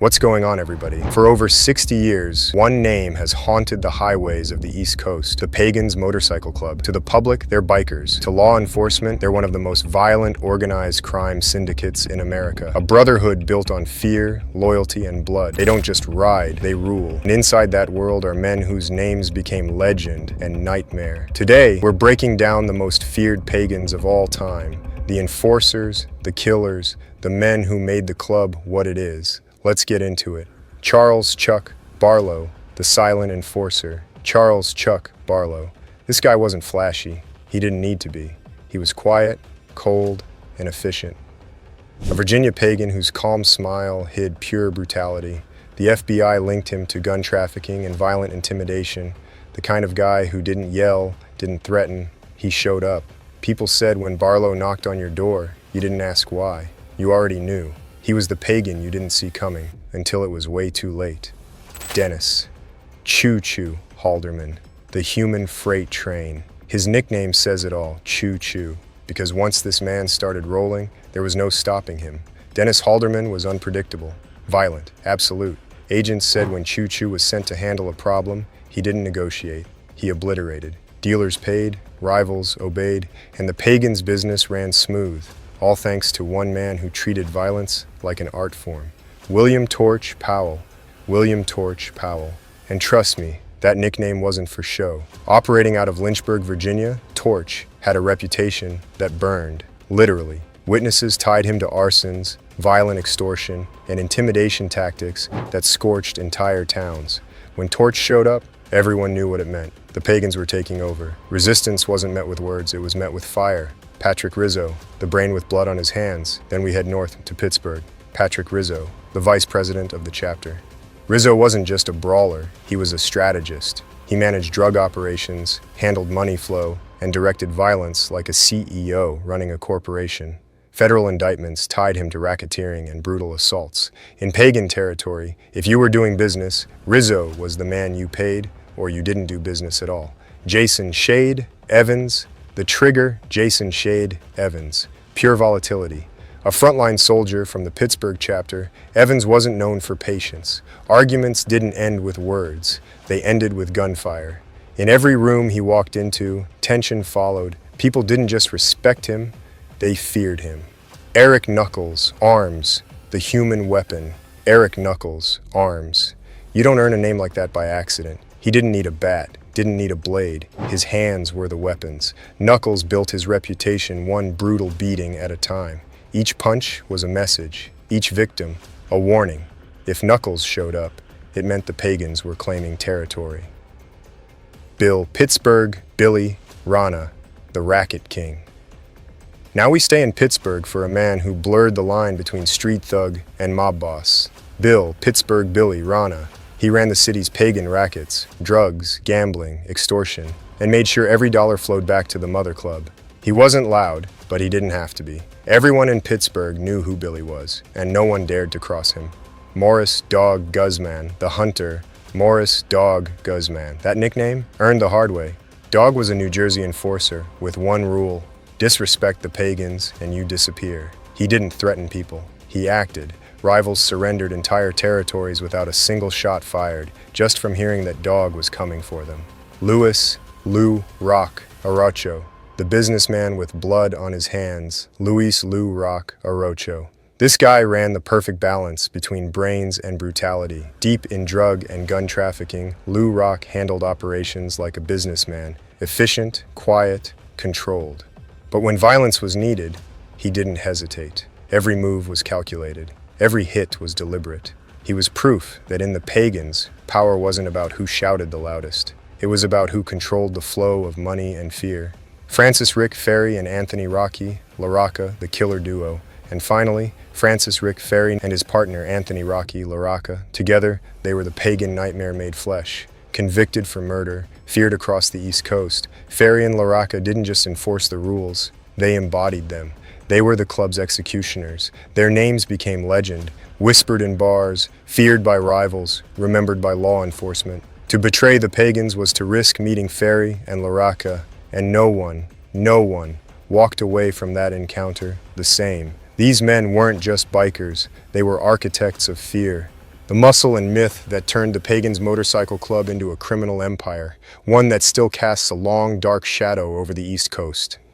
What's going on, everybody? For over 60 years, one name has haunted the highways of the East Coast: the Pagans Motorcycle Club. To the public, they're bikers. To law enforcement, they're one of the most violent, organized crime syndicates in America. A brotherhood built on fear, loyalty, and blood. They don't just ride, they rule. And inside that world are men whose names became legend and nightmare. Today, we're breaking down the most feared pagans of all time. The enforcers, the killers, the men who made the club what it is. Let's get into it. Charles Chuck Barlow, the silent enforcer. Charles Chuck Barlow. This guy wasn't flashy. He didn't need to be. He was quiet, cold, and efficient. A Virginia pagan whose calm smile hid pure brutality. The FBI linked him to gun trafficking and violent intimidation. The kind of guy who didn't yell, didn't threaten. He showed up. People said when Barlow knocked on your door, you didn't ask why. You already knew. He was the pagan you didn't see coming until it was way too late. Dennis. Choo Choo Halderman. The human freight train. His nickname says it all, Choo Choo, because once this man started rolling, there was no stopping him. Dennis Halderman was unpredictable, violent, absolute. Agents said when Choo Choo was sent to handle a problem, he didn't negotiate. He obliterated. Dealers paid, rivals obeyed, and the pagan's business ran smooth. All thanks to one man who treated violence like an art form. William Torch Powell. William Torch Powell. And trust me, that nickname wasn't for show. Operating out of Lynchburg, Virginia, Torch had a reputation that burned, literally. Witnesses tied him to arsons, violent extortion, and intimidation tactics that scorched entire towns. When Torch showed up, everyone knew what it meant. The pagans were taking over. Resistance wasn't met with words, it was met with fire. Patrick Rizzo, the brain with blood on his hands. Then we head north to Pittsburgh. Patrick Rizzo, the vice president of the chapter. Rizzo wasn't just a brawler, he was a strategist. He managed drug operations, handled money flow, and directed violence like a CEO running a corporation. Federal indictments tied him to racketeering and brutal assaults. In pagan territory, if you were doing business, Rizzo was the man you paid, or you didn't do business at all. Jason Shade Evans. The trigger, Jason Shade Evans. Pure volatility. A frontline soldier from the Pittsburgh chapter, Evans wasn't known for patience. Arguments didn't end with words. They ended with gunfire. In every room he walked into, tension followed. People didn't just respect him, they feared him. Eric Knuckles, Arms, the human weapon. Eric Knuckles, Arms. You don't earn a name like that by accident. He didn't need a bat. Didn't need a blade. His hands were the weapons. Knuckles built his reputation one brutal beating at a time. Each punch was a message, each victim a warning. If Knuckles showed up, it meant the pagans were claiming territory. Bill Pittsburgh Billy Rana, the Racket King. Now we stay in Pittsburgh for a man who blurred the line between street thug and mob boss. Bill Pittsburgh Billy Rana. He ran the city's pagan rackets, drugs, gambling, extortion, and made sure every dollar flowed back to the Mother Club. He wasn't loud, but he didn't have to be. Everyone in Pittsburgh knew who Billy was, and no one dared to cross him. Morris Dog Guzman, the hunter. Morris Dog Guzman. That nickname? Earned the hard way. Dog was a New Jersey enforcer with one rule: disrespect the pagans and you disappear. He didn't threaten people. He acted. Rivals surrendered entire territories without a single shot fired, just from hearing that Dog was coming for them. Louis Lou Rock Arocho, the businessman with blood on his hands. Luis Lou Rock Arocho. This guy ran the perfect balance between brains and brutality. Deep in drug and gun trafficking, Lou Rock handled operations like a businessman, efficient, quiet, controlled. But when violence was needed, he didn't hesitate. Every move was calculated. Every hit was deliberate. He was proof that in the pagans, power wasn't about who shouted the loudest. It was about who controlled the flow of money and fear. Francis Rick Ferry and Anthony Rocky, LaRocca, the killer duo. And finally, Francis Rick Ferry and his partner Anthony Rocky, LaRocca. Together, they were the pagan nightmare made flesh. Convicted for murder, feared across the East Coast, Ferry and LaRocca didn't just enforce the rules, they embodied them. They were the club's executioners. Their names became legend, whispered in bars, feared by rivals, remembered by law enforcement. To betray the pagans was to risk meeting Ferry and LaRocca, and no one walked away from that encounter the same. These men weren't just bikers, they were architects of fear. The muscle and myth that turned the Pagans Motorcycle Club into a criminal empire, one that still casts a long, dark shadow over the East Coast.